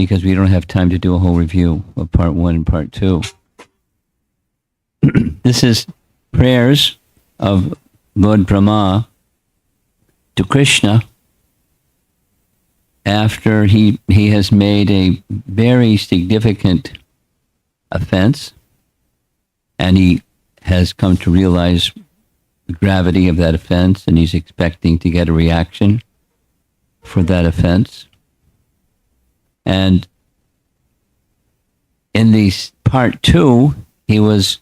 because we don't have time to do a whole review of part 1 and part 2. This is prayers of Lord Brahma to Krishna after he has made a very significant offense, and he has come to realize the gravity of that offense, and he's expecting to get a reaction for that offense. And in the part 2, he was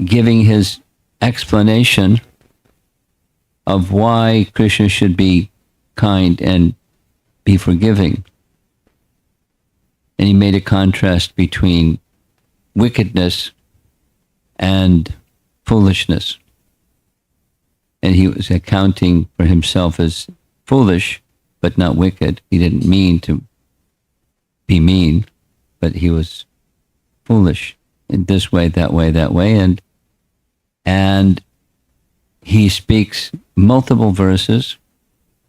giving his explanation of why Krishna should be kind and be forgiving. And he made a contrast between wickedness and foolishness. And he was accounting for himself as foolish, but not wicked. He didn't mean to be mean, but he was foolish in this way, that way, that way. And he speaks multiple verses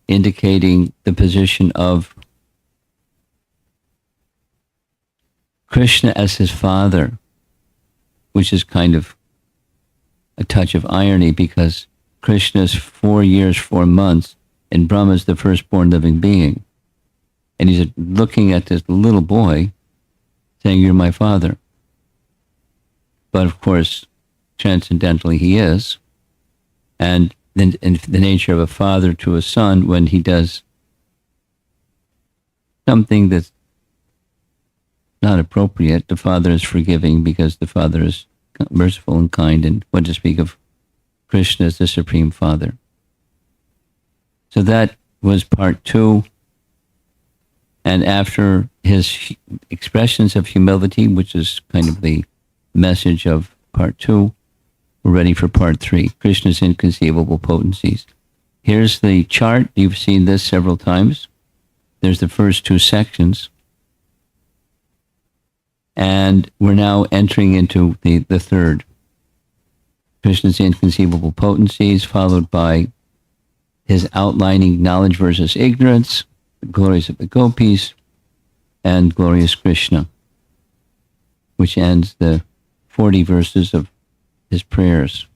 indicating the position of Krishna as his father, which is kind of a touch of irony because Krishna's 4 years, 4 months, and Brahma is the firstborn living being. And he's looking at this little boy saying, "You're my father." But of course, transcendentally he is. And then in the nature of a father to a son, when he does something that's not appropriate, the father is forgiving because the father is merciful and kind, and what to speak of Krishna as the Supreme Father. So that was part 2. And after his expressions of humility, which is kind of the message of part 2, we're ready for part 3, Krishna's inconceivable potencies. Here's the chart. You've seen this several times. There's the first 2 sections. And we're now entering into the third. Krishna's inconceivable potencies, followed by his outlining knowledge versus ignorance, the glories of the gopis, and glorious Krishna, which ends the 40 verses of his prayers.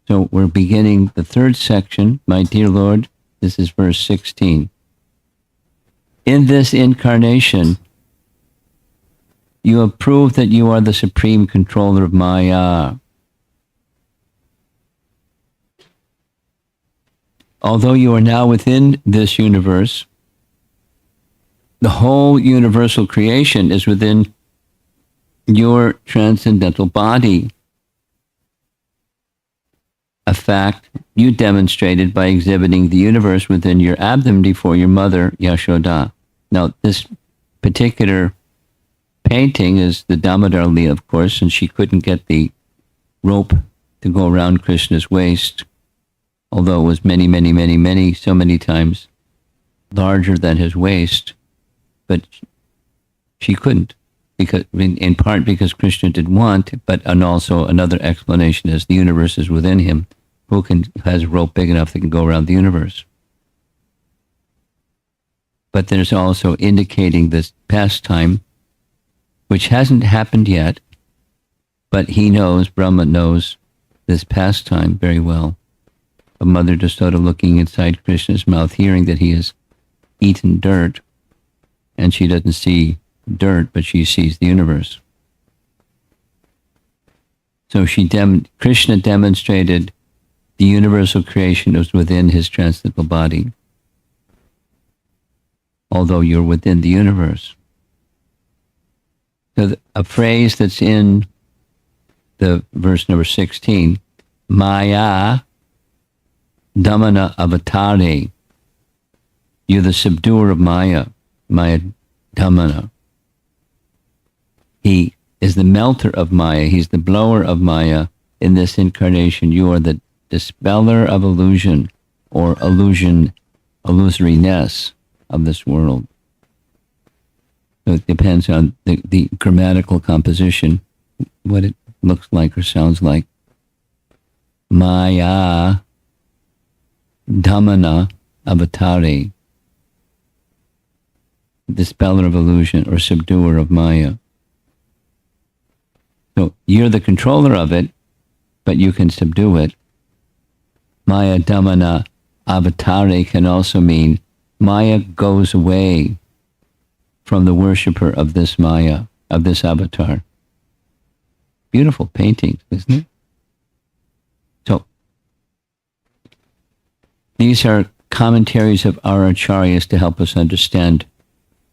So we're beginning the third section. My dear Lord, this is verse 16. In this incarnation, you have proved that you are the supreme controller of Maya. Although you are now within this universe, the whole universal creation is within your transcendental body. A fact you demonstrated by exhibiting the universe within your abdomen before your mother, Yashoda. Now, this particular painting is the Damodar Leela, of course, and she couldn't get the rope to go around Krishna's waist, although it was many, so many times larger than his waist, but she couldn't, because in part because Krishna didn't want, and also another explanation is the universe is within him. Who has a rope big enough that can go around the universe? But there's also indicating this pastime, which hasn't happened yet, but he knows, Brahma knows this pastime very well. A mother Dasoda looking inside Krishna's mouth, hearing that he has eaten dirt, and she doesn't see dirt, but she sees the universe. So Krishna demonstrated the universal creation was within his transcendental body, although you're within the universe. So a phrase that's in the verse number 16, Maya Dhamana Avatare. You're the subduer of Maya, Maya Dhamana. He is the melter of Maya. He's the blower of Maya. In this incarnation, you are the dispeller of illusion or illusoriness of this world. So it depends on the grammatical composition, what it looks like or sounds like. Maya Dhamana Avatare. dispeller of illusion or subduer of Maya. So you're the controller of it, but you can subdue it. Maya Damana Avatare can also mean Maya goes away from the worshipper of this Maya, of this avatar. Beautiful paintings, isn't it? So, these are commentaries of our acharyas to help us understand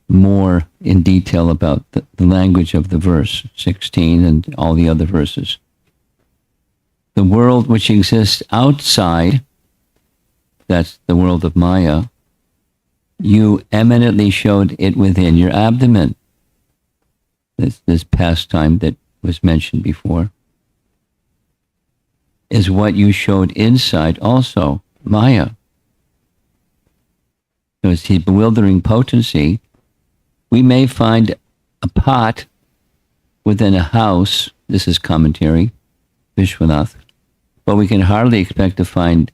more in detail about the language of the verse 16 and all the other verses. The world which exists outside, that's the world of Maya, you eminently showed it within your abdomen. This pastime that was mentioned before is what you showed inside also, Maya. So it's the bewildering potency. We may find a pot within a house, this is commentary, Vishwanath, but we can hardly expect to find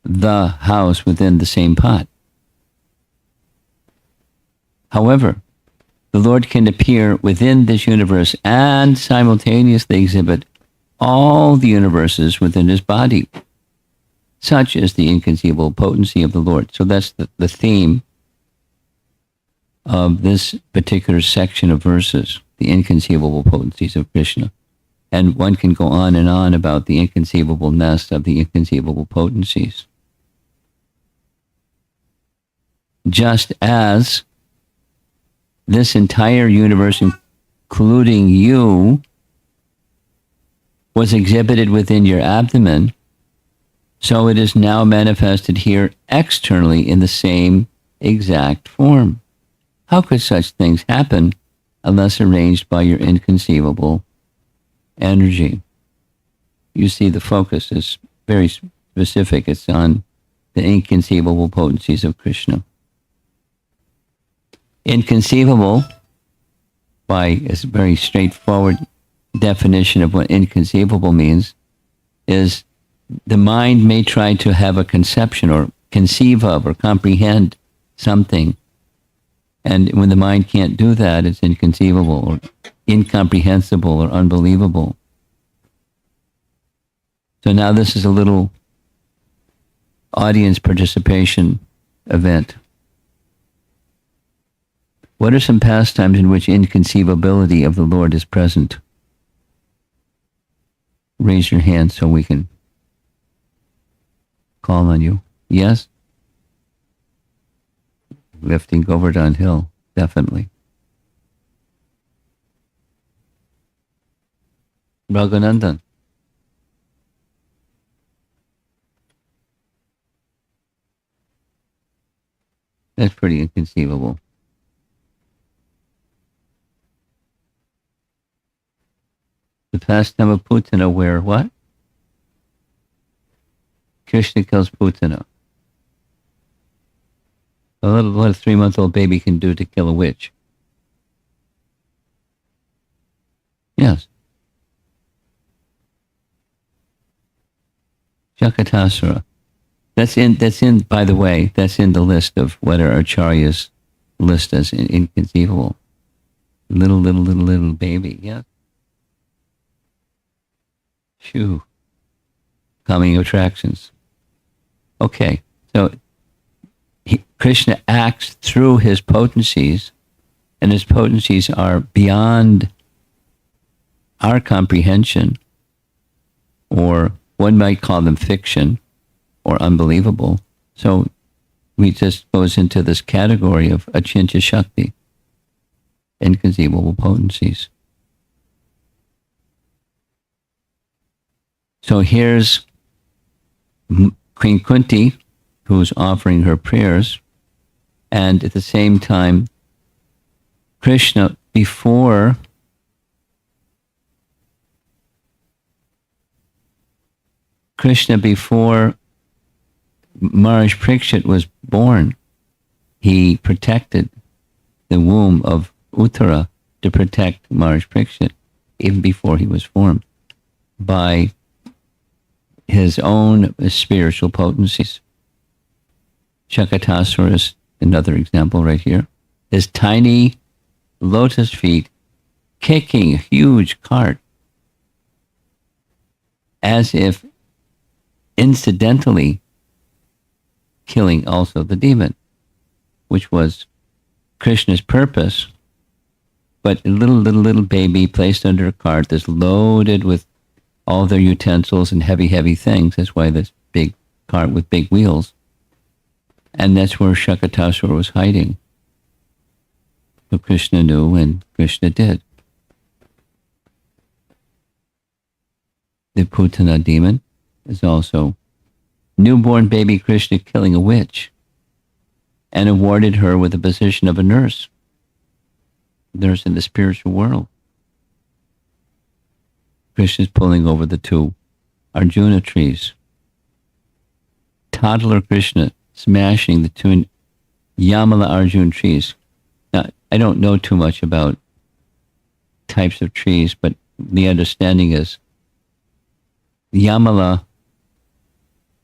the house within the same pot. However, the Lord can appear within this universe and simultaneously exhibit all the universes within his body. Such is the inconceivable potency of the Lord. So that's the theme of this particular section of verses, the inconceivable potencies of Krishna. And one can go on and on about the inconceivableness of the inconceivable potencies. Just as this entire universe, including you, was exhibited within your abdomen, so it is now manifested here externally in the same exact form. How could such things happen unless arranged by your inconceivable energy? You see, the focus is very specific. It's on the inconceivable potencies of Krishna. Inconceivable, by a very straightforward definition of what inconceivable means, is the mind may try to have a conception or conceive of or comprehend something. And when the mind can't do that, it's inconceivable or incomprehensible or unbelievable. So now this is a little audience participation event. What are some pastimes in which inconceivability of the Lord is present? Raise your hand so we can call on you. Yes? Lifting Govardhan Hill, definitely. Raghuనందన్. That's pretty inconceivable. The pastime of Putana where what? Krishna kills Putana. What a 3-month-old baby can do to kill a witch. Yes. Jakatasura. That's in, by the way, that's in the list of what our acharyas list as inconceivable. Little baby, yeah. Phew. Coming attractions. Okay, so Krishna acts through his potencies, and his potencies are beyond our comprehension, or one might call them fiction or unbelievable. So we just goes into this category of achintya shakti, inconceivable potencies. So here's Queen Kunti, who's offering her prayers, and at the same time, Krishna, before Maharaj Parikshit was born, he protected the womb of Uttara to protect Maharaj Parikshit, even before he was formed, by his own spiritual potencies. Shakatasura is another example right here. his tiny lotus feet kicking a huge cart as if incidentally killing also the demon, which was Krishna's purpose. But a little baby placed under a cart that's loaded with all their utensils and heavy things. That's why this big cart with big wheels. And that's where Shakatasura was hiding. So Krishna knew, and Krishna did. The Putana demon is also newborn baby Krishna killing a witch and awarded her with the position of a nurse in the spiritual world. Krishna's pulling over the two Arjuna trees. Toddler Krishna smashing the two Yamala Arjuna trees. Now, I don't know too much about types of trees, but the understanding is the Yamala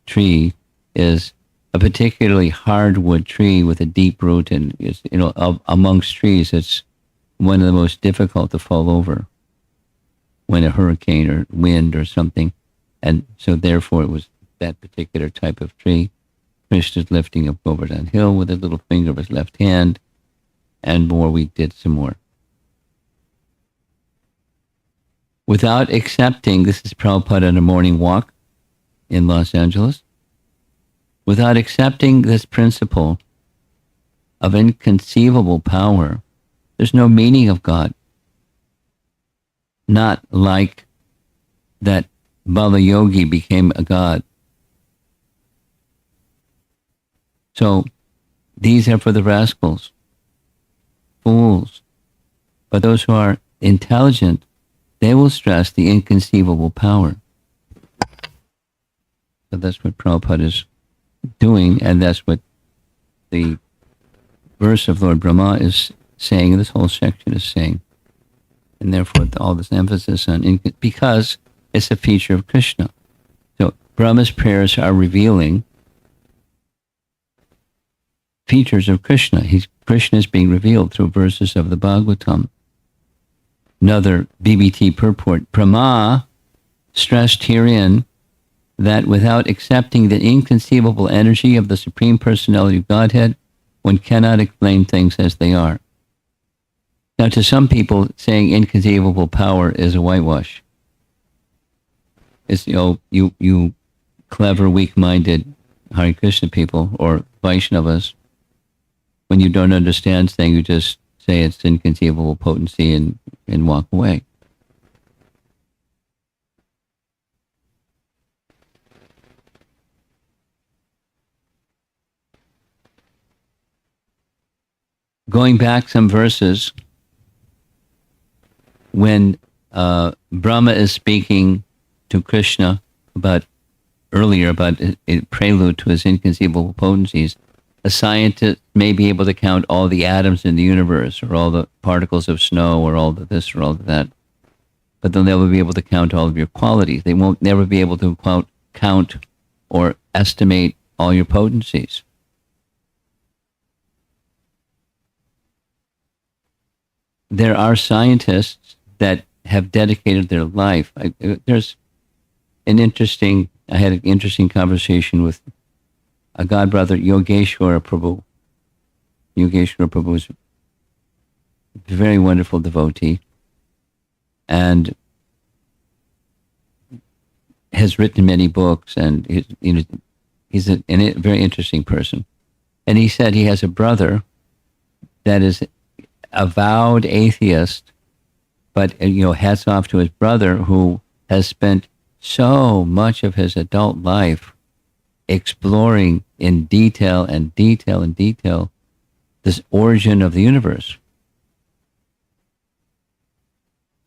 tree is a particularly hardwood tree with a deep root, and it's, amongst trees, it's one of the most difficult to fall over when a hurricane or wind or something. And so therefore it was that particular type of tree. Krishna's lifting up over that hill with his little finger of his left hand, and more, we did some more. Without accepting, this is Prabhupada on a morning walk in Los Angeles, without accepting this principle of inconceivable power, there's no meaning of God. Not like that Bala Yogi became a god. So these are for the rascals, fools. But those who are intelligent, they will stress the inconceivable power. So that's what Prabhupada is doing, and that's what the verse of Lord Brahma is saying, and this whole section is saying. And therefore all this emphasis on, because it's a feature of Krishna. So Brahma's prayers are revealing features of Krishna. Krishna is being revealed through verses of the Bhagavatam. Another BBT purport. Brahma stressed herein that without accepting the inconceivable energy of the Supreme Personality of Godhead, one cannot explain things as they are. Now, to some people, saying inconceivable power is a whitewash. It's, you clever, weak-minded Hare Krishna people or Vaishnavas, when you don't understand things, you just say it's inconceivable potency and walk away. Going back some verses, when Brahma is speaking to Krishna earlier about a prelude to his inconceivable potencies, a scientist may be able to count all the atoms in the universe, or all the particles of snow, or all the this, or all of that, but they'll never be able to count all of your qualities. They won't never be able to count or estimate all your potencies. There are scientists that have dedicated their life. I had an interesting conversation with a godbrother, Yogeshwara Prabhu. Yogeshwara Prabhu is a very wonderful devotee and has written many books, and he's a very interesting person. And he said he has a brother that is avowed atheist, but hats off to his brother, who has spent so much of his adult life exploring in detail this origin of the universe.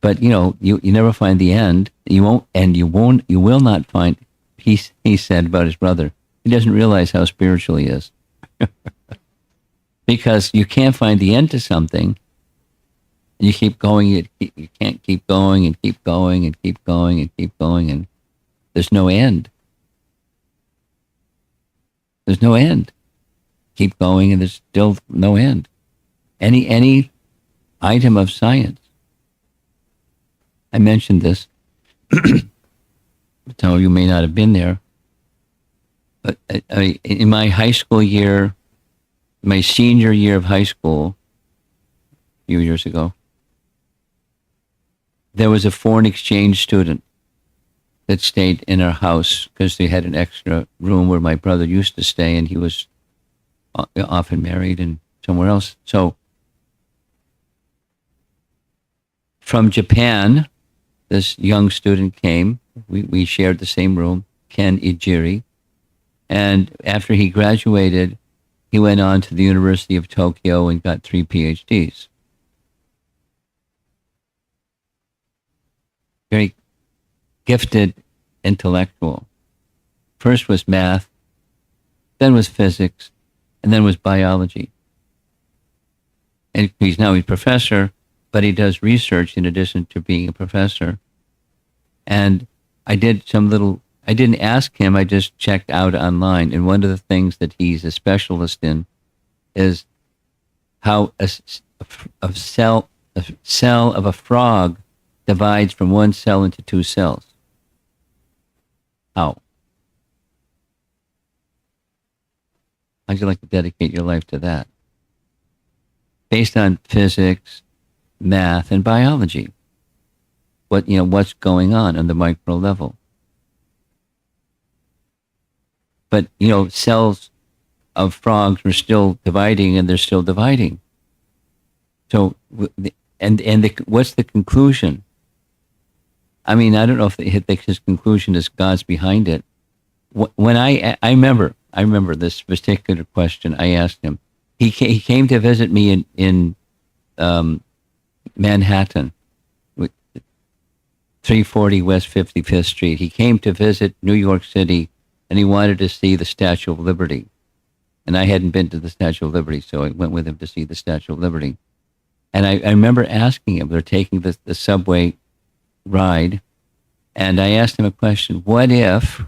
But you never find the end. You will not find peace. He said about his brother, he doesn't realize how spiritual he is. Because you can't find the end to something, and you keep going. You can't keep going and keep going and keep going and keep going, and there's no end. There's no end. Keep going, and there's still no end. Any item of science. I mentioned this. Some of you may not have been there, but in my high school year, my senior year of high school, a few years ago, there was a foreign exchange student that stayed in our house because they had an extra room where my brother used to stay, and he was often married and somewhere else. So from Japan, this young student came. We shared the same room, Ken Ijiri. And after he graduated, he went on to the University of Tokyo and got 3 PhDs. Very gifted intellectual. First was math, then was physics, and then was biology. And he's now a professor, but he does research in addition to being a professor. And I didn't ask him, I just checked out online. And one of the things that he's a specialist in is how a cell of a frog divides from one cell into 2 cells. How? How'd you like to dedicate your life to that? Based on physics, math, and biology. What's going on the micro level. But, cells of frogs were still dividing, and they're still dividing. So, what's the conclusion? I mean, I don't know if his conclusion is God's behind it. When I remember this particular question I asked him. He came to visit me in Manhattan, 340 West 55th Street. He came to visit New York City, and he wanted to see the Statue of Liberty. And I hadn't been to the Statue of Liberty, so I went with him to see the Statue of Liberty. And I remember asking him, they're taking the subway ride, and I asked him a question. What if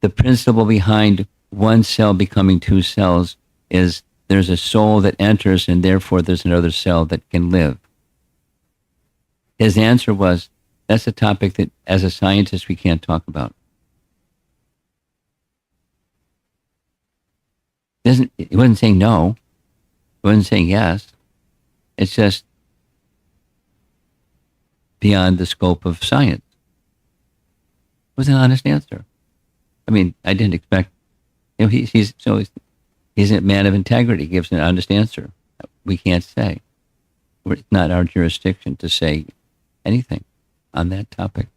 the principle behind one cell becoming 2 cells is there's a soul that enters, and therefore there's another cell that can live? His answer was, that's a topic that as a scientist we can't talk about. He wasn't saying no. He wasn't saying yes. It's just beyond the scope of science. It was an honest answer. I mean, I didn't expect, he's a man of integrity, gives an honest answer. We can't say. It's not our jurisdiction to say anything on that topic.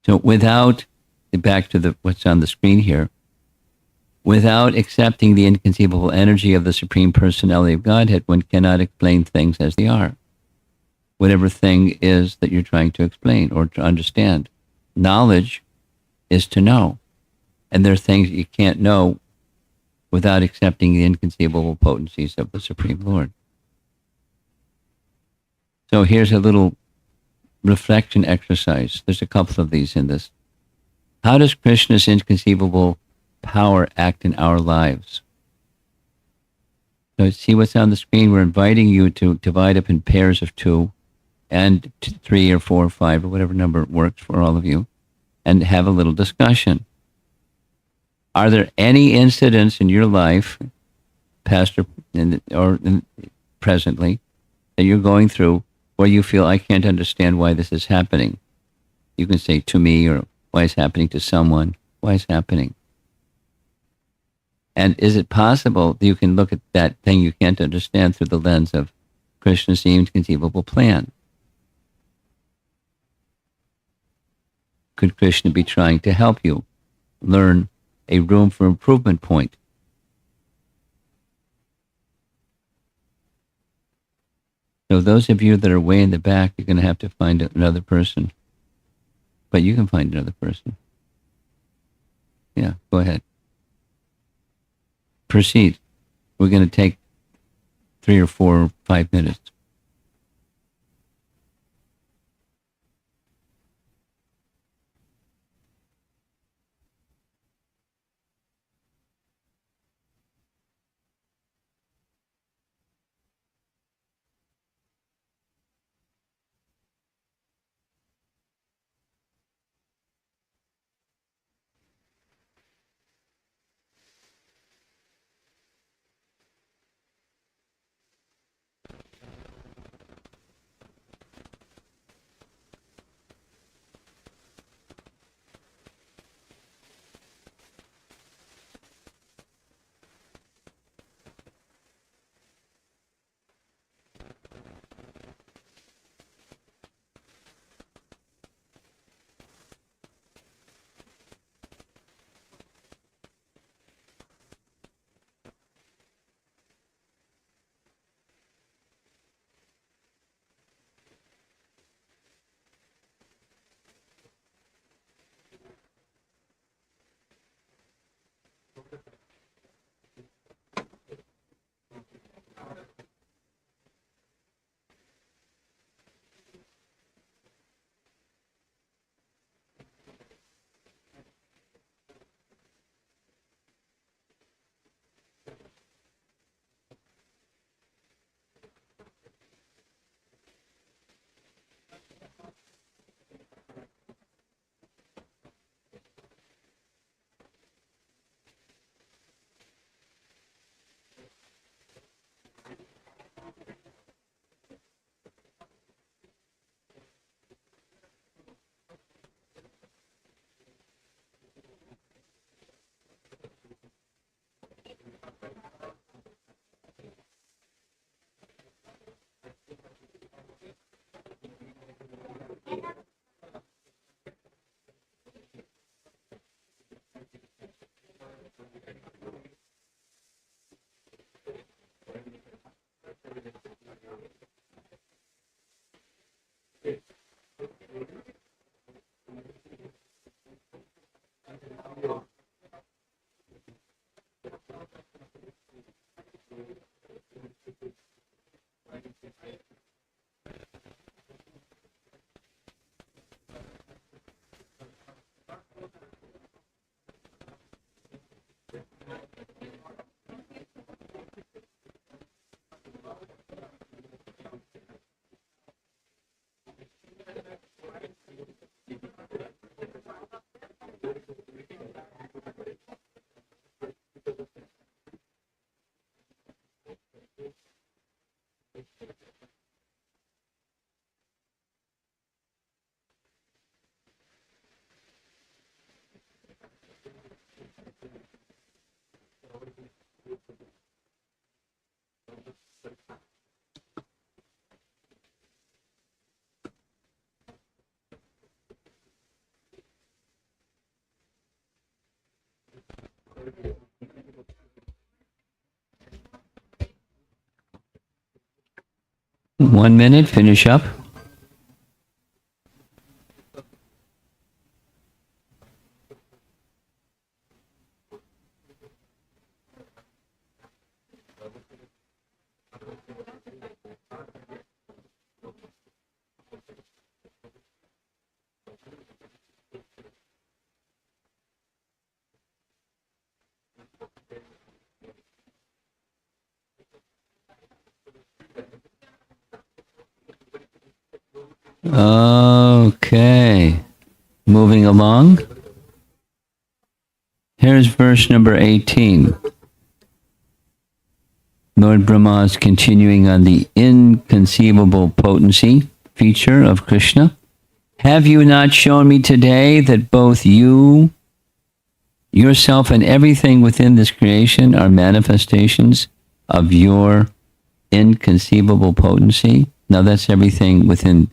So back to what's on the screen here, without accepting the inconceivable energy of the Supreme Personality of Godhead, one cannot explain things as they are. Whatever thing is that you're trying to explain or to understand. Knowledge is to know. And there are things that you can't know without accepting the inconceivable potencies of the Supreme Lord. So here's a little reflection exercise. There's a couple of these in this. How does Krishna's inconceivable power act in our lives? So see what's on the screen. We're inviting you to divide up in pairs of 2 and 3 or 4 or 5 or whatever number works for all of you, and have a little discussion. Are there any incidents in your life, past or presently, that you're going through where you feel, I can't understand why this is happening? You can say to me, or why it's happening to someone, why it's happening. And is it possible that you can look at that thing you can't understand through the lens of Krishna's inconceivable plan? Could Krishna be trying to help you learn a room for improvement point? So those of you that are way in the back, you're going to have to find another person. But you can find another person. Yeah, go ahead. Proceed. We're going to take 3 or 4 or 5 minutes. 1 minute, finish up. Okay. Moving along. Here's verse number 18. Lord Brahma is continuing on the inconceivable potency feature of Krishna. Have you not shown me today that both you, yourself, and everything within this creation are manifestations of your inconceivable potency? Now that's everything within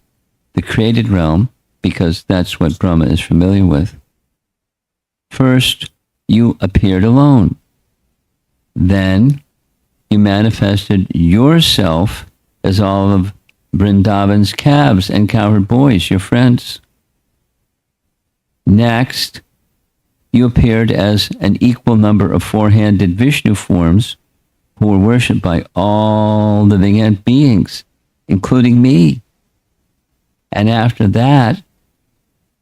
the created realm, because that's what Brahma is familiar with. First, you appeared alone. Then, you manifested yourself as all of Vrindavan's calves and cowherd boys, your friends. Next, you appeared as an equal number of four-handed Vishnu forms who were worshipped by all living beings, including me. And after that,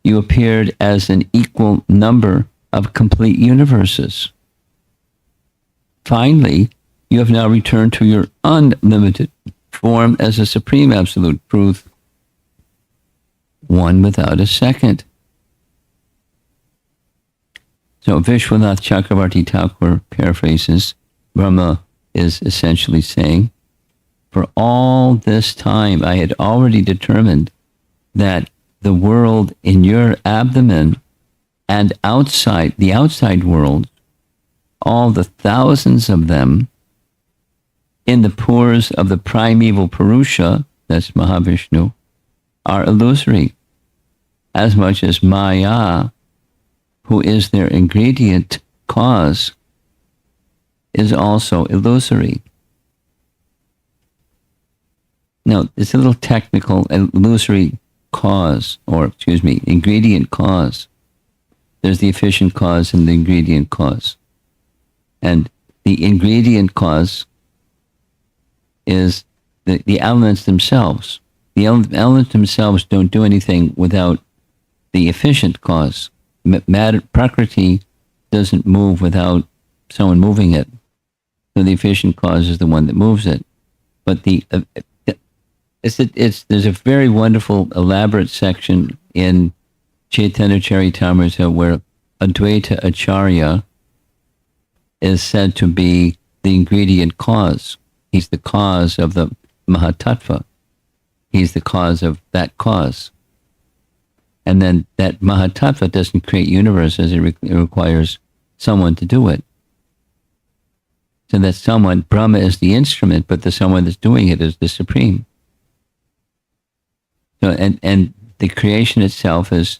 you appeared as an equal number of complete universes. Finally, you have now returned to your unlimited form as a supreme absolute truth, one without a second. So Vishwanath Chakravarti Thakur paraphrases, Brahma is essentially saying, for all this time I had already determined that the world in your abdomen and outside, the outside world, all the thousands of them in the pores of the primeval Purusha, that's Mahavishnu, are illusory, as much as Maya, who is their ingredient cause, is also illusory. Now, it's a little technical, illusory cause, or excuse me, ingredient cause. There's the efficient cause and the ingredient cause. And the ingredient cause is the elements themselves. The elements themselves don't do anything without the efficient cause. Matter, Prakriti doesn't move without someone moving it. So the efficient cause is the one that moves it. But there's a very wonderful, elaborate section in Chaitanya Charitamrita where Advaita Acharya is said to be the ingredient cause. He's the cause of the Mahatattva. He's the cause of that cause. And then that Mahatattva doesn't create universes, it requires someone to do it. So that someone, Brahma is the instrument, but the someone that's doing it is the Supreme. So and the creation itself is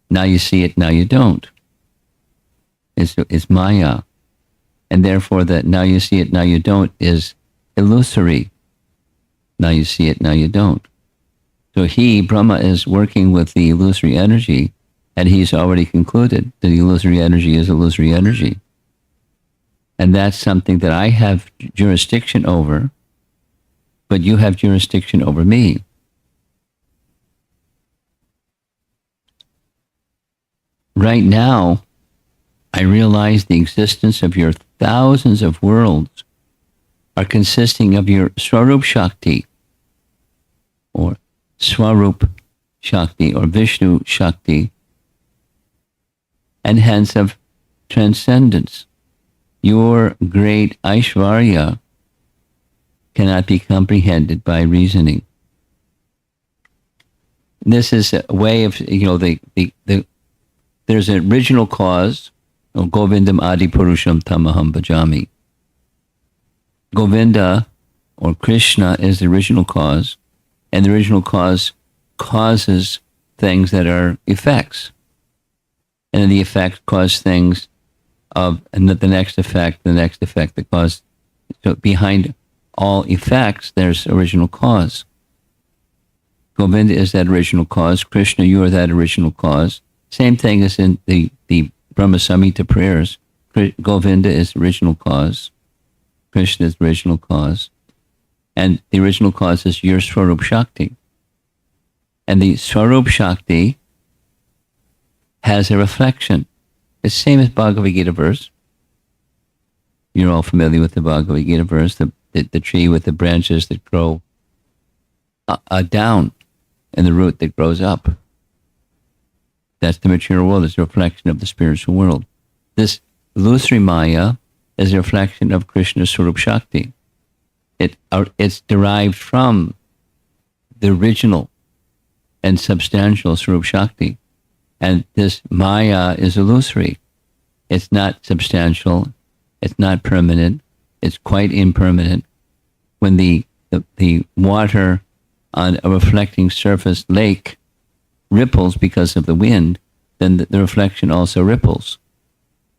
now you see it, now you don't. It's Maya. And therefore that now you see it, now you don't is illusory. Now you see it, now you don't. So Brahma, is working with the illusory energy, and he's already concluded that the illusory energy is illusory energy. And that's something that I have jurisdiction over, but you have jurisdiction over me. Right now, I realize the existence of your thousands of worlds are consisting of your Swarup Shakti, or Swarup Shakti, or Vishnu Shakti, and hence of transcendence. Your great Aishvarya cannot be comprehended by reasoning. This is a way of, there's an original cause, Govindam Adi Purusham Tamaham Bhajami. Govinda, or Krishna, is the original cause, and the original cause causes things that are effects. And then the effect cause things and the next effect that cause. So behind all effects, there's original cause. Govinda is that original cause. Krishna, you are that original cause. Same thing as in the Brahma Samhita prayers. Govinda is the original cause. Krishna is the original cause. And the original cause is your Swarup Shakti. And the Swarup Shakti has a reflection. It's the same as Bhagavad Gita verse. You're all familiar with the Bhagavad Gita verse, the tree with the branches that grow down and the root that grows up. That's the material world. It's a reflection of the spiritual world. This illusory Maya is a reflection of Krishna's Swarup Shakti. It's derived from the original and substantial Swarup Shakti. And this Maya is illusory. It's not substantial. It's not permanent. It's quite impermanent. When the water on a reflecting surface lake ripples because of the wind, then the reflection also ripples.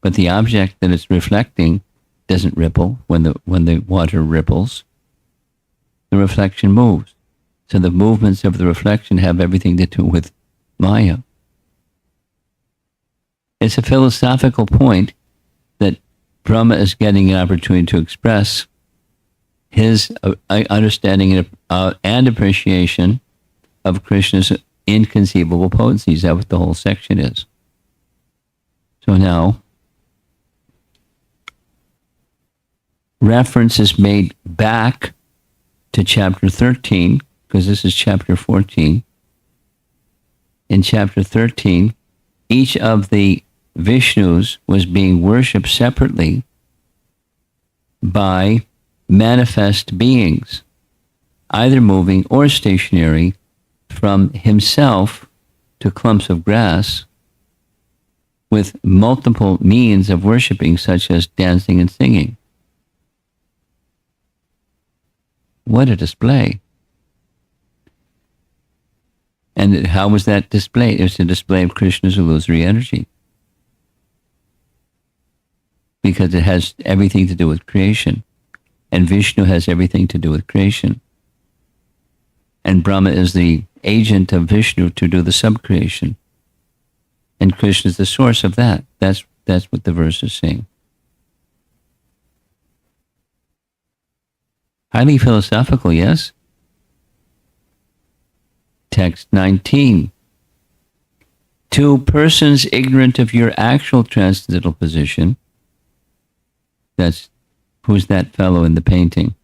But the object that it's reflecting doesn't ripple when the water ripples. The reflection moves. So the movements of the reflection have everything to do with Maya. It's a philosophical point that Brahma is getting an opportunity to express his understanding and appreciation of Krishna's inconceivable potencies. That's what the whole section is. So now, reference is made back to chapter 13, because this is chapter 14. In chapter 13, each of the Vishnus was being worshipped separately by manifest beings, either moving or stationary, from himself to clumps of grass, with multiple means of worshipping, such as dancing and singing. What a display. And how was that displayed? It was a display of Krishna's illusory energy. Because it has everything to do with creation. And Vishnu has everything to do with creation. And Brahma is the agent of Vishnu to do the subcreation. And Krishna is the source of that. That's what the verse is saying. Highly philosophical, yes? Text 19. To persons ignorant of your actual transcendental position, who's that fellow in the painting?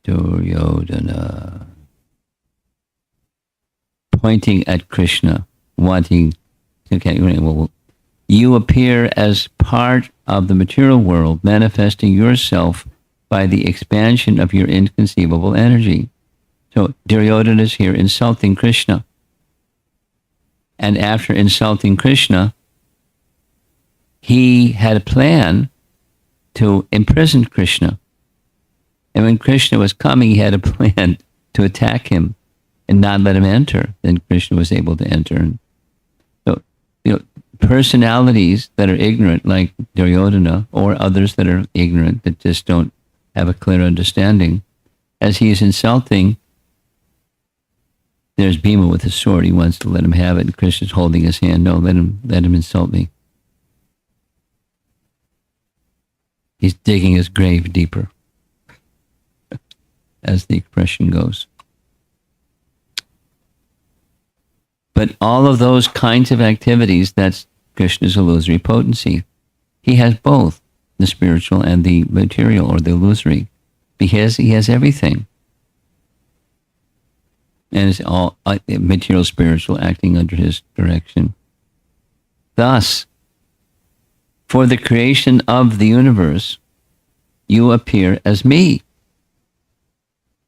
Duryodhana. Pointing at Krishna, wanting, okay, well, you appear as part of the material world, manifesting yourself by the expansion of your inconceivable energy. So Duryodhana is here insulting Krishna. And after insulting Krishna, he had a plan to imprison Krishna. And when Krishna was coming, he had a plan to attack him and not let him enter. Then Krishna was able to enter. So, personalities that are ignorant, like Duryodhana, or others that are ignorant, that just don't have a clear understanding, as he is insulting, there's Bhima with his sword. He wants to let him have it, and Krishna's holding his hand. No, let him insult me. He's digging his grave deeper, as the expression goes. But all of those kinds of activities, that's Krishna's illusory potency. He has both the spiritual and the material, or the illusory, because he has everything. And it's all material, spiritual, acting under his direction. Thus, for the creation of the universe, you appear as me,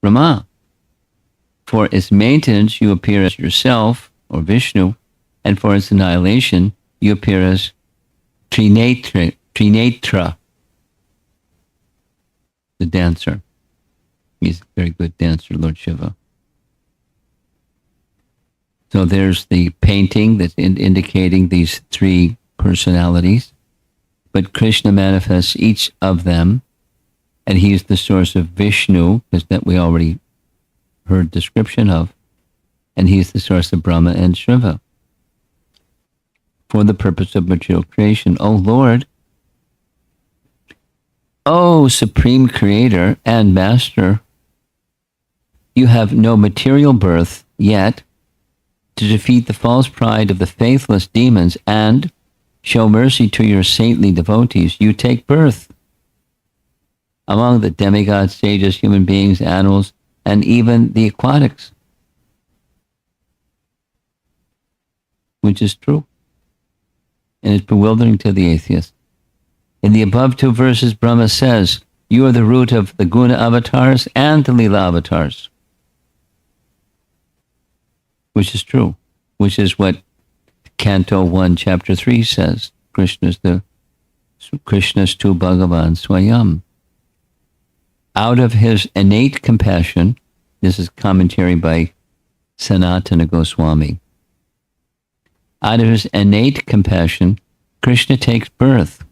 Brahma. For its maintenance, you appear as yourself, or Vishnu, and for its annihilation, you appear as Trinatra, the dancer. He's a very good dancer, Lord Shiva. So there's the painting that's indicating these three personalities, but Krishna manifests each of them, and he is the source of Vishnu, because that we already heard description of, and he is the source of Brahma and Shiva for the purpose of material creation. O Lord, O Supreme Creator and Master, you have no material birth, yet to defeat the false pride of the faithless demons and show mercy to your saintly devotees, you take birth among the demigods, sages, human beings, animals, and even the aquatics, which is true, and is bewildering to the atheist. In the above two verses, Brahma says, you are the root of the Guna avatars and the Leela avatars, which is true, which is what Canto 1, Chapter 3 says. Krishna's tu Bhagavan Swayam. Out of his innate compassion, this is commentary by Sanatana Goswami. Out of his innate compassion, Krishna takes birth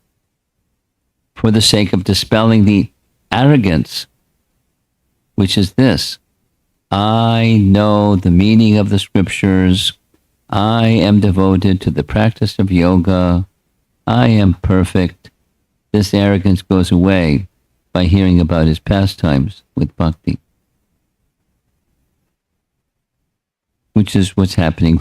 for the sake of dispelling the arrogance, which is this: I know the meaning of the scriptures. I am devoted to the practice of yoga. I am perfect. This arrogance goes away by hearing about his pastimes with bhakti, which is what's happening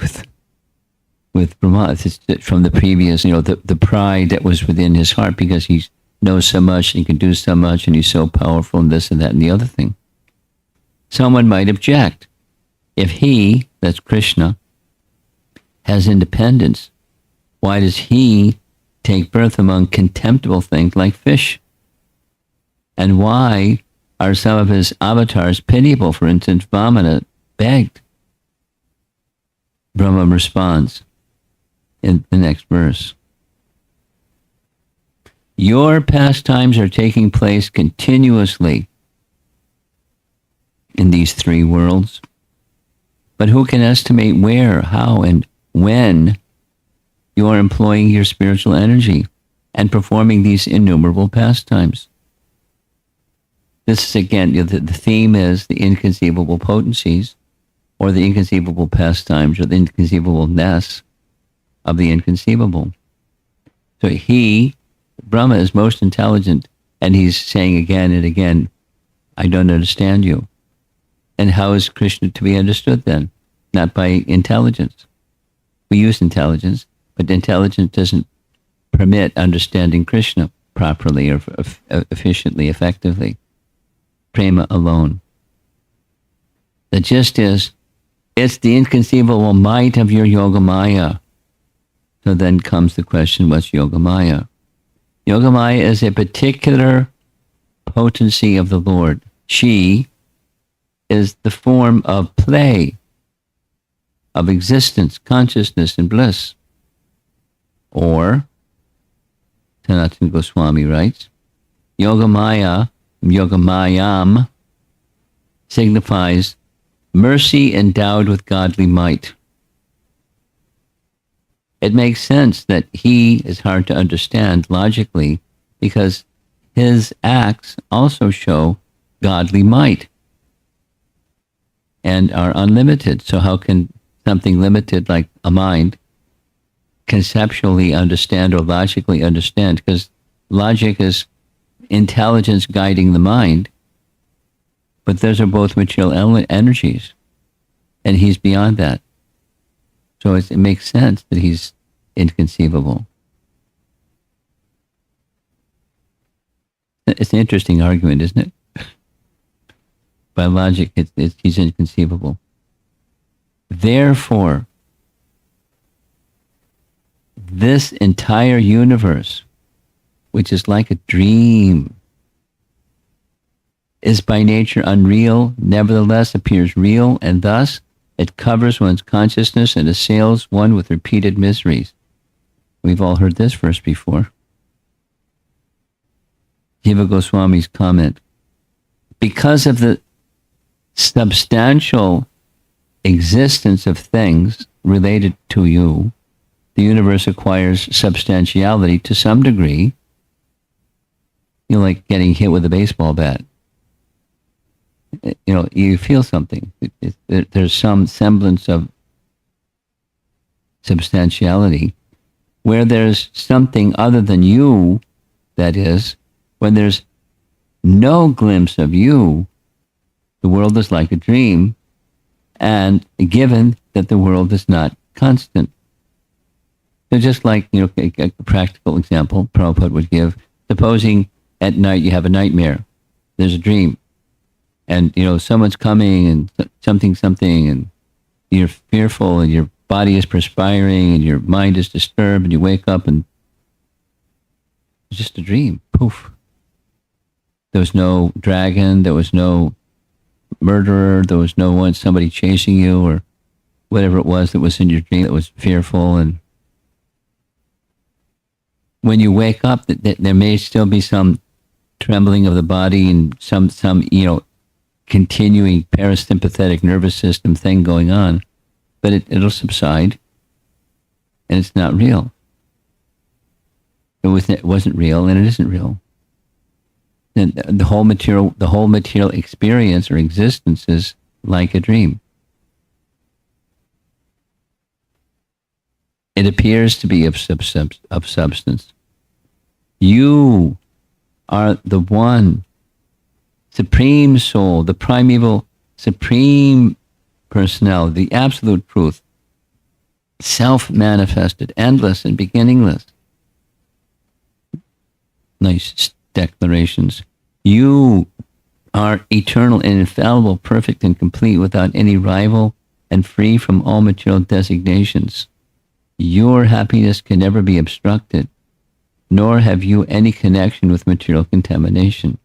with Brahma. It's from the previous, the pride that was within his heart because he knows so much and can do so much and he's so powerful and this and that and the other thing. Someone might object. If he, that's Krishna, has independence, why does he take birth among contemptible things like fish? And why are some of his avatars pitiable? For instance, Vamana begged. Brahma responds in the next verse. Your pastimes are taking place continuously in these three worlds, but who can estimate where, how, and when you are employing your spiritual energy and performing these innumerable pastimes? This is, again, the theme is the inconceivable potencies, or the inconceivable pastimes, or the inconceivableness of the inconceivable. So Brahma, is most intelligent, and he's saying again and again, I don't understand you. And how is Krishna to be understood then? Not by intelligence. We use intelligence, but intelligence doesn't permit understanding Krishna properly or efficiently, effectively. Prema alone. The gist is, it's the inconceivable might of your Yogamaya. So then comes the question, what's Yogamaya? Yogamaya is a particular potency of the Lord. She is the form of play, of existence, consciousness, and bliss. Or, Sanatana Goswami writes, Yogamayam signifies mercy endowed with godly might. It makes sense that he is hard to understand logically because his acts also show godly might and are unlimited. So how can something limited like a mind conceptually understand or logically understand? Because logic is intelligence guiding the mind, but those are both material energies, and he's beyond that. So it makes sense that he's inconceivable. It's an interesting argument, isn't it? By logic, he's inconceivable. Therefore, this entire universe, which is like a dream, is by nature unreal, nevertheless appears real, and thus it covers one's consciousness and assails one with repeated miseries. We've all heard this verse before. Jiva Goswami's comment. Because of the substantial existence of things related to you, the universe acquires substantiality to some degree. You know, like getting hit with a baseball bat. You know, you feel something. There's some semblance of substantiality. Where there's something other than you, that is, when there's no glimpse of you, the world is like a dream, and given that the world is not constant. So just like, you know, a practical example Prabhupada would give, supposing at night you have a nightmare, there's a dream, and, you know, someone's coming and something, and you're fearful and your body is perspiring and your mind is disturbed and you wake up and it's just a dream. Poof. There was no dragon, there was no murderer, there was no one, somebody chasing you or whatever it was that was in your dream that was fearful. And when you wake up, there may still be some trembling of the body and some you know, continuing parasympathetic nervous system thing going on, but it'll subside, and it's not real. It wasn't real, and it isn't real. And the whole material experience or existence is like a dream. It appears to be of substance. You are the one supreme soul, the primeval supreme personality, the absolute truth, self-manifested, endless and beginningless. Nice declarations. You are eternal and infallible, perfect and complete, without any rival and free from all material designations. Your happiness can never be obstructed, nor have you any connection with material contamination.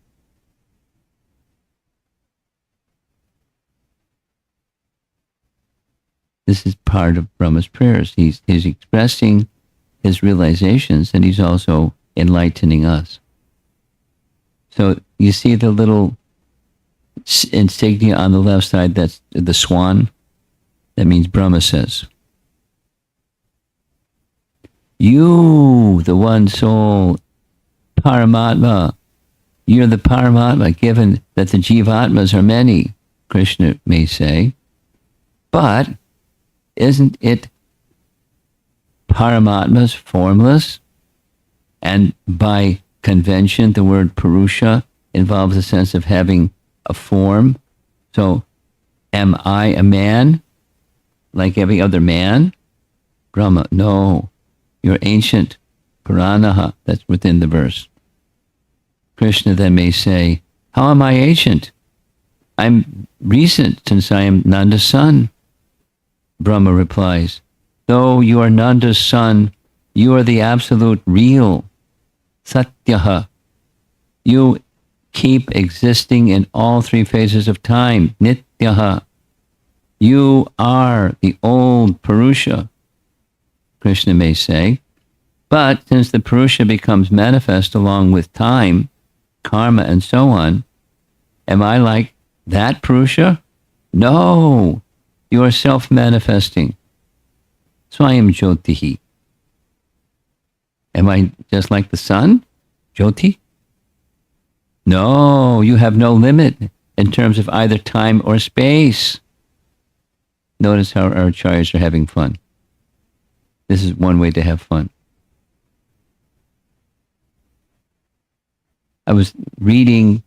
This is part of Brahma's prayers. He's expressing his realizations, and he's also enlightening us. So you see the little insignia on the left side, that's the swan. That means Brahma says, you, the one soul, Paramatma, you're the Paramatma, given that the Jivatmas are many, Krishna may say. But isn't it Paramatma's formless? And by convention, the word Purusha involves a sense of having a form. So, am I a man like every other man? Brahma, no. You're ancient. Puranaha, that's within the verse. Krishna then may say, how am I ancient? I'm recent since I am Nanda's son. Brahma replies, though you are Nanda's son, you are the absolute real, Satyaha. You keep existing in all three phases of time, Nityaha. You are the old Purusha, Krishna may say. But since the Purusha becomes manifest along with time, karma, and so on, am I like that Purusha? No, you are self-manifesting. Swayam Jyotihi. Am I just like the sun? Jyoti? No, you have no limit in terms of either time or space. Notice how our acharyas are having fun. This is one way to have fun. I was reading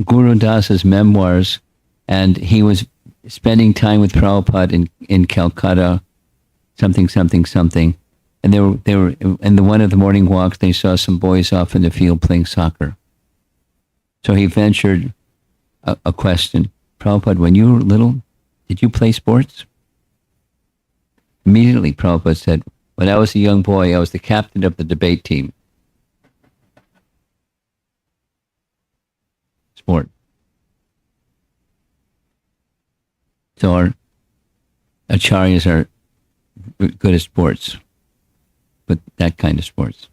Guru Das's memoirs, and he was spending time with Prabhupada in Calcutta, something. And they were in one of the morning walks, they saw some boys off in the field playing soccer. So he ventured a question. Prabhupada, when you were little, did you play sports? Immediately, Prabhupada said, when I was a young boy, I was the captain of the debate team. Sport. So our acharyas are good at sports, but that kind of sports.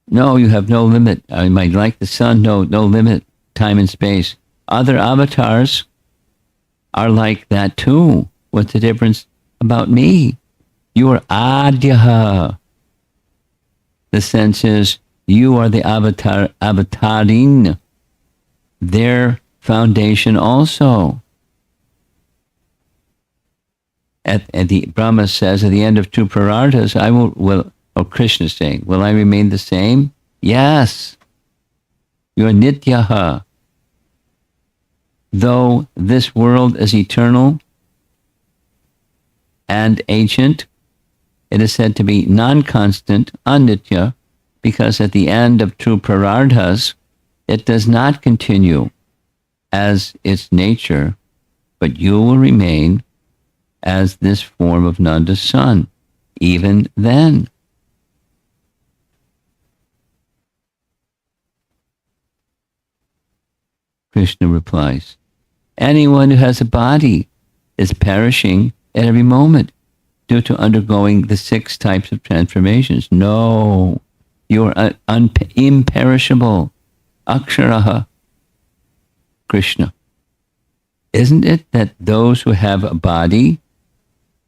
No, you have no limit. I might like the sun, no limit, time and space. Other avatars are like that too. What's the difference about me? You are Adyaha. The sense is you are the avatarin, their foundation also. At the Brahma says at the end of two Pararthas, I will Krishna is saying, will I remain the same? Yes. You are Nityaha. Though this world is eternal and ancient, it is said to be non-constant, anitya, because at the end of true prarardhas, it does not continue as its nature, but you will remain as this form of Nanda's son, even then. Krishna replies, anyone who has a body is perishing at every moment due to undergoing the 6 types of transformations. No, you are imperishable. Aksharaha. Krishna. Isn't it that those who have a body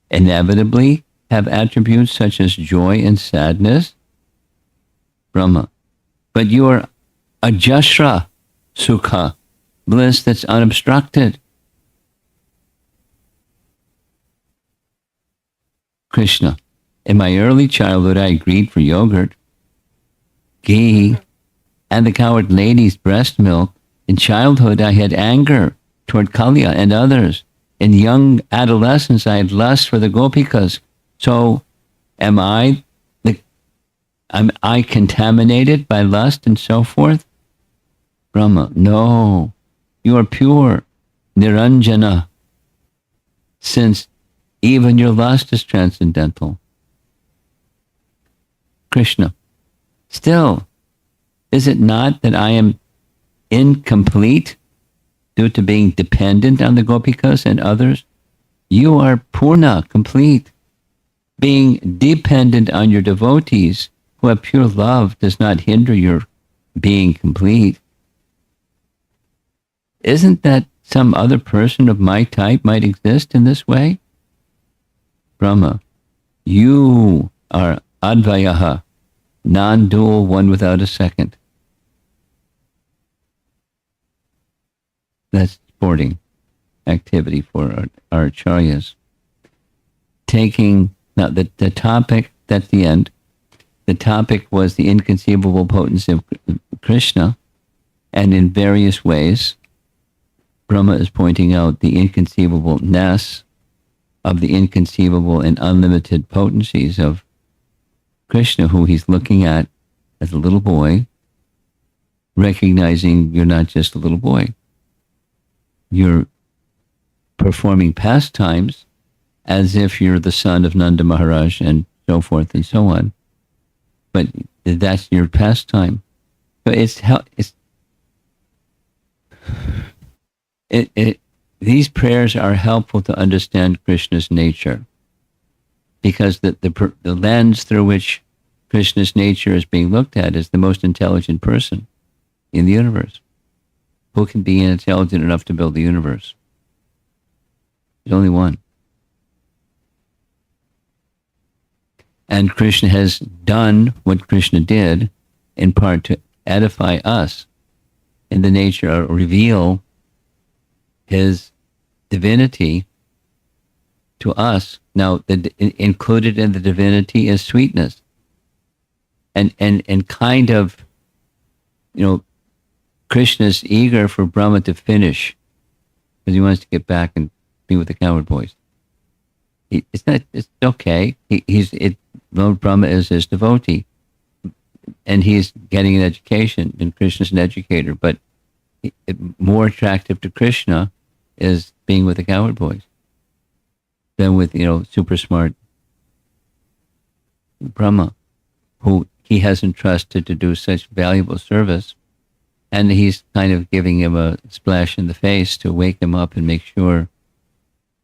inevitably have attributes such as joy and sadness? Brahma. But you are ajashra sukha, bliss that's unobstructed. Krishna. In my early childhood, I agreed for yogurt, ghee, and the coward lady's breast milk. In childhood, I had anger toward Kalya and others. In young adolescence, I had lust for the gopikas. So, am I contaminated by lust and so forth? Brahma. No, you are pure, Niranjana, since even your lust is transcendental. Krishna. Still, is it not that I am incomplete due to being dependent on the gopikas and others? You are purna, complete. Being dependent on your devotees who have pure love does not hinder your being complete. Isn't that some other person of my type might exist in this way? Brahma. You are Advayaha, non-dual, one without a second. That's sporting activity for our acharyas. Taking, now the topic, that's the end. the topic was the inconceivable potency of Krishna, and in various ways, Brahma is pointing out the inconceivableness of the inconceivable and unlimited potencies of Krishna, who he's looking at as a little boy, recognizing you're not just a little boy. You're performing pastimes as if you're the son of Nanda Maharaj and so forth and so on. But that's your pastime. So these prayers are helpful to understand Krishna's nature, because the lens through which Krishna's nature is being looked at is the most intelligent person in the universe. Who can be intelligent enough to build the universe? There's only one. And Krishna has done what Krishna did in part to edify us in the nature, or reveal his divinity to us. Now, included in the divinity is sweetness. And kind of, Krishna's eager for Brahma to finish because he wants to get back and be with the cowherd boys. It's okay. Lord Brahma is his devotee, and he's getting an education, and Krishna's an educator. But more attractive to Krishna is being with the cowherd boys than with super smart Brahma, who he has entrusted to do such valuable service, and he's kind of giving him a splash in the face to wake him up and make sure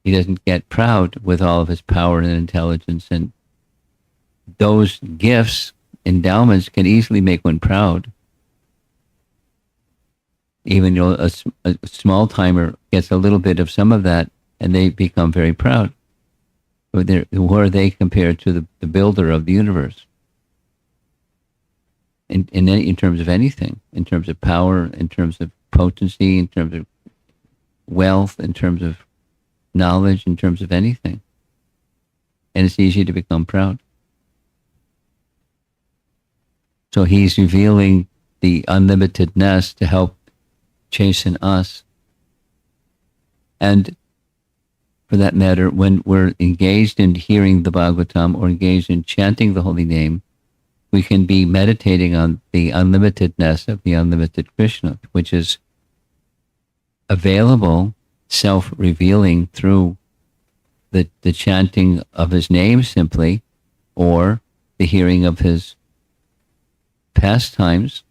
he doesn't get proud with all of his power and intelligence. And those gifts, endowments, can easily make one proud. Even a small timer gets a little bit of some of that, and they become very proud. Who are they compared to the builder of the universe? In terms of anything, in terms of power, in terms of potency, in terms of wealth, in terms of knowledge, in terms of anything. And it's easy to become proud. So he's revealing the unlimitedness to help chasten us. And for that matter, when we're engaged in hearing the Bhagavatam or engaged in chanting the holy name, we can be meditating on the unlimitedness of the unlimited Krishna, which is available, self-revealing through the chanting of his name simply, or the hearing of his pastimes,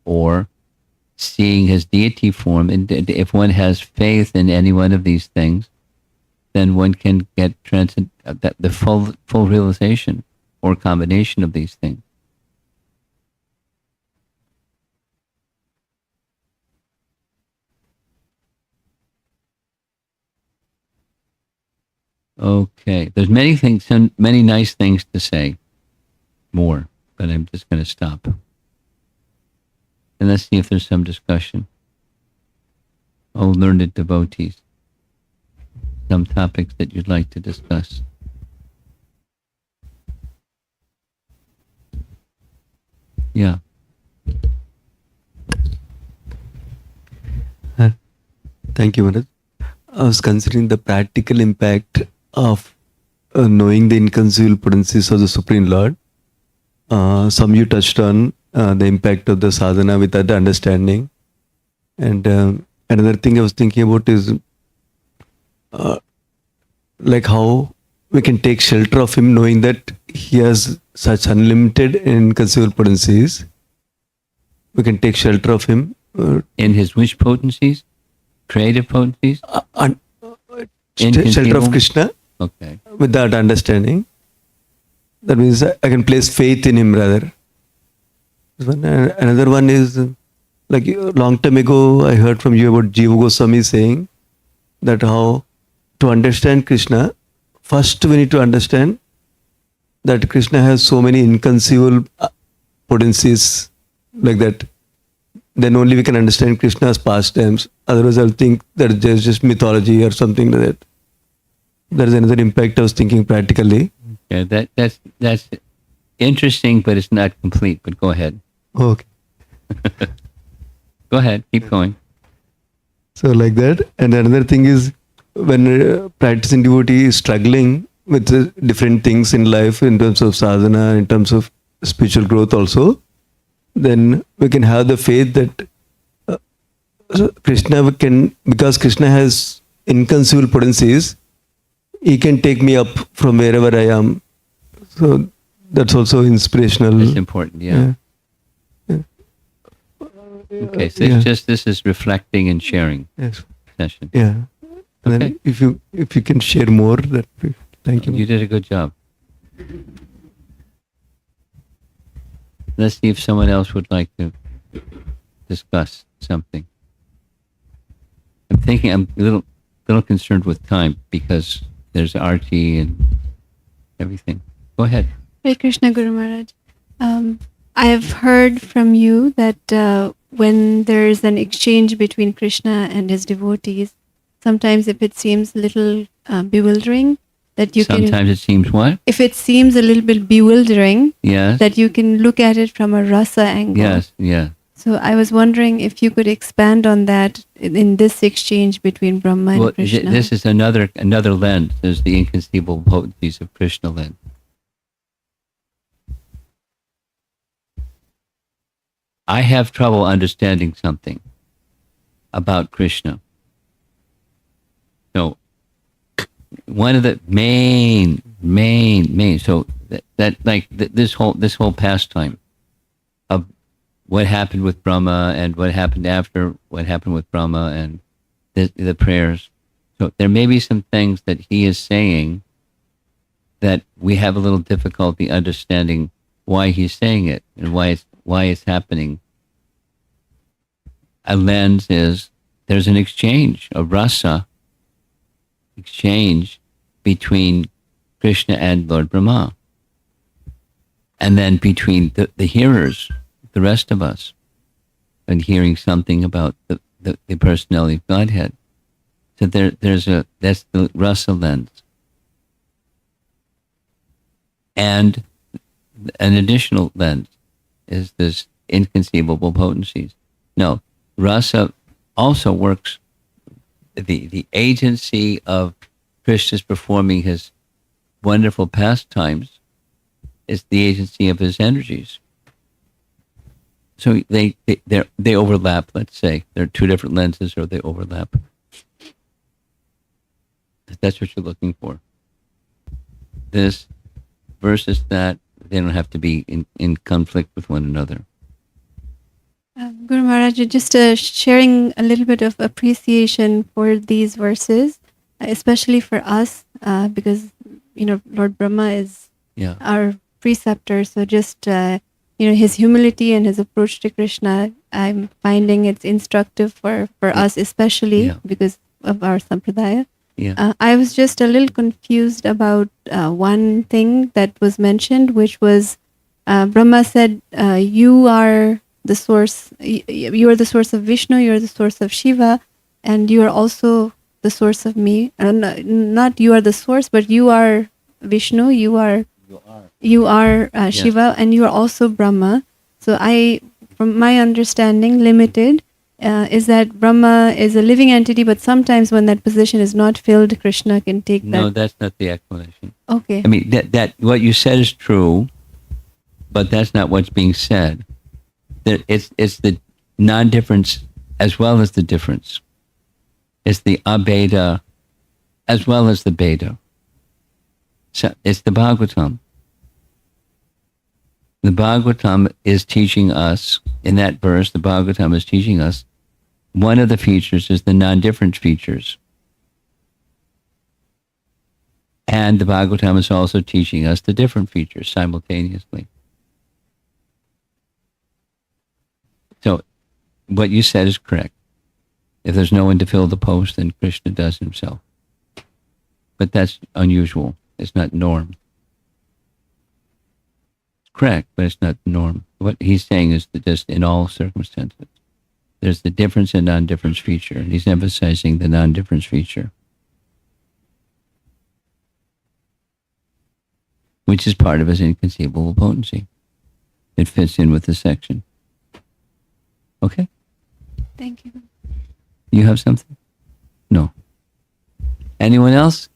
or seeing his deity form. And if one has faith in any one of these things, then one can get the full realization or combination of these things. Okay, there's many things, many nice things to say more, but I'm just going to stop. And let's see if there's some discussion. Oh, learned devotees, some topics that you'd like to discuss. Yeah. Thank you, Maharaj. I was considering the practical impact of knowing the inconceivable potencies of the Supreme Lord. Some you touched on the impact of the sadhana with that understanding. And another thing I was thinking about is like how we can take shelter of him, knowing that he has such unlimited and inconceivable potencies. We can take shelter of him. In his which potencies? Creative potencies? Shelter of Krishna. Okay. With that understanding. That means I can place faith in him rather. Another one is, like a long time ago, I heard from you about Jiva Goswami saying that how to understand Krishna, first we need to understand that Krishna has so many inconceivable potencies like that. Then only we can understand Krishna's pastimes. Otherwise, I'll think that there's just mythology or something like that. There is another impact I was thinking practically. Yeah, that's interesting, but it's not complete. But go ahead. Okay. Go ahead. Keep going. So like that. And another thing is when practicing devotee is struggling with different things in life in terms of sadhana, in terms of spiritual growth also, then we can have the faith that so Krishna can, because Krishna has inconceivable potencies, he can take me up from wherever I am. So that's also inspirational. It's important. Yeah. Okay. So it's just this is reflecting and sharing Yes. session. Yeah. And Okay. then if you can share more, that thank you. You did a good job. Let's see if someone else would like to discuss something. I'm a little concerned with time because there's Arti and everything. Go ahead. Hare Krishna, Guru Maharaj. I have heard from you that when there is an exchange between Krishna and his devotees, sometimes if it seems a little bewildering, that you Sometimes it seems what? if it seems a little bit bewildering, Yes. that you can look at it from a rasa angle. Yes. Yeah. So I was wondering if you could expand on that in this exchange between Brahma and Well, Krishna. this is another lens. There's the inconceivable potencies of Krishna lens. I have trouble understanding something about Krishna. So one of the main. So this whole pastime of what happened with Brahma and what happened after what happened with Brahma and the prayers. So there may be some things that he is saying that we have a little difficulty understanding why he's saying it and why it's happening. A lens is there's an exchange, a rasa exchange between Krishna and Lord Brahma. And then between the hearers, the rest of us, and hearing something about the personality of Godhead. So that's the rasa lens. And an additional lens is this inconceivable potencies. No, rasa also works, the agency of Krishna's performing his wonderful pastimes is the agency of his energies. So they overlap, let's say. They're two different lenses or they overlap. That's what you're looking for. This versus that, they don't have to be in conflict with one another. Guru Maharaj, just sharing a little bit of appreciation for these verses, especially for us, because Lord Brahma is our preceptor. So just his humility and his approach to Krishna, I'm finding it's instructive for us, especially because of our sampradaya. I was just a little confused about one thing that was mentioned, which was Brahma said, you are the source, you are the source of Vishnu, you are the source of Shiva, and you are also the source of me. Not you are the source, but you are Vishnu, you are Shiva, and you are also Brahma. So from my understanding, limited, is that Brahma is a living entity, but sometimes when that position is not filled, Krishna can take that. No, that's not the explanation. Okay. I mean, that what you said is true, but that's not what's being said. It's the non-difference as well as the difference. It's the abeda as well as the beta. So it's the Bhagavatam. The Bhagavatam is teaching us, in that verse, the Bhagavatam is teaching us, one of the features is the non-difference features. And the Bhagavatam is also teaching us the different features simultaneously. So what you said is correct. If there's no one to fill the post, then Krishna does himself. But that's unusual. It's not norm. It's correct, but it's not norm. What he's saying is that just in all circumstances, there's the difference and non-difference feature, and he's emphasizing the non-difference feature. which is part of his inconceivable potency. It fits in with the section. Okay? Thank you. You have something? No. Anyone else?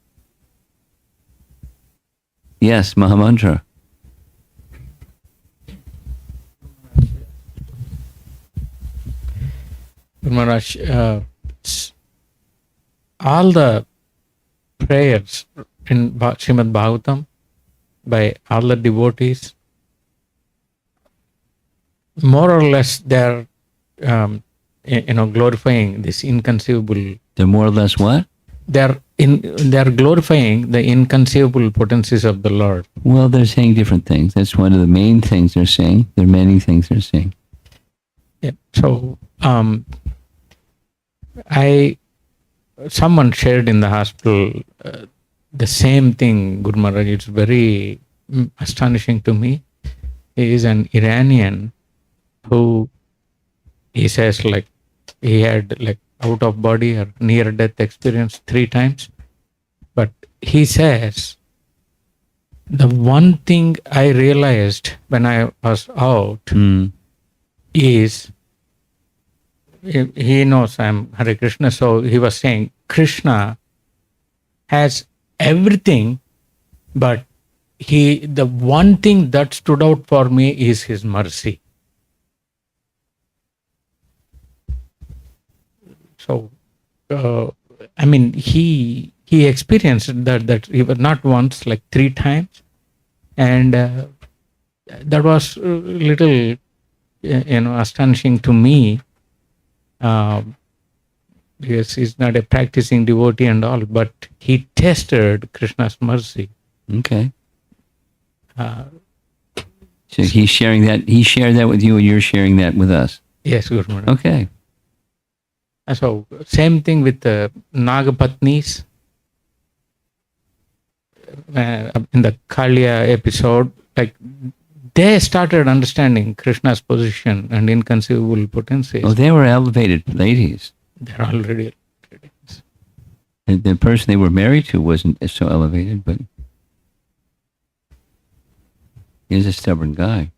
Yes, Mahamantra. Maharaj, all the prayers in Srimad Bhagavatam by all the devotees, more or less they're glorifying this inconceivable. They're more or less what? They're glorifying the inconceivable potencies of the Lord. Well, they're saying different things. That's one of the main things they're saying. There are many things they're saying. Yeah. So someone shared in the hospital the same thing, Guru Maharaj. It's very astonishing to me. He is an Iranian who, he says, like, he had like out of body or near death experience 3 times. But he says, the one thing I realized when I was out is, he knows I'm Hare Krishna, so he was saying Krishna has everything, but the one thing that stood out for me is his mercy. So, I mean, he experienced that he was not once, like 3 times, and that was a little, astonishing to me. Because he's not a practicing devotee and all, but he tested Krishna's mercy. Okay. So he's sharing that. He shared that with you, and you're sharing that with us. Yes, Guru Maharaj. Okay. So same thing with the Nagapatnis. In the Kalya episode, like, they started understanding Krishna's position and inconceivable potencies. Oh, they were elevated ladies. They're already elevated. And the person they were married to wasn't so elevated, but he's a stubborn guy.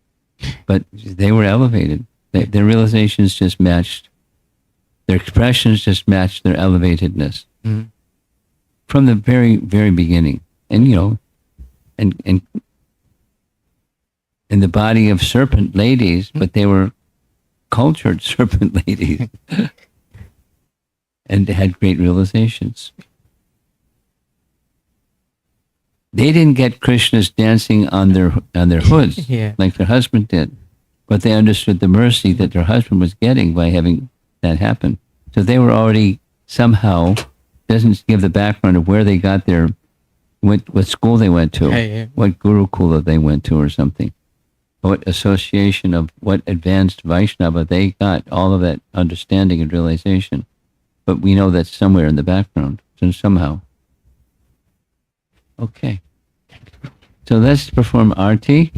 But they were elevated. Their realizations just matched. Their expressions just matched their elevatedness from the very, very beginning. And and in the body of serpent ladies, but they were cultured serpent ladies, and they had great realizations. They didn't get Krishna's dancing on their hoods like their husband did, but they understood the mercy that their husband was getting by having that happen. So they were already somehow, doesn't give the background of where they got their, what school they went to, what Gurukula they went to or something, what association of what advanced Vaishnava they got, all of that understanding and realization. But we know that's somewhere in the background, so somehow. Okay. So let's perform Arti.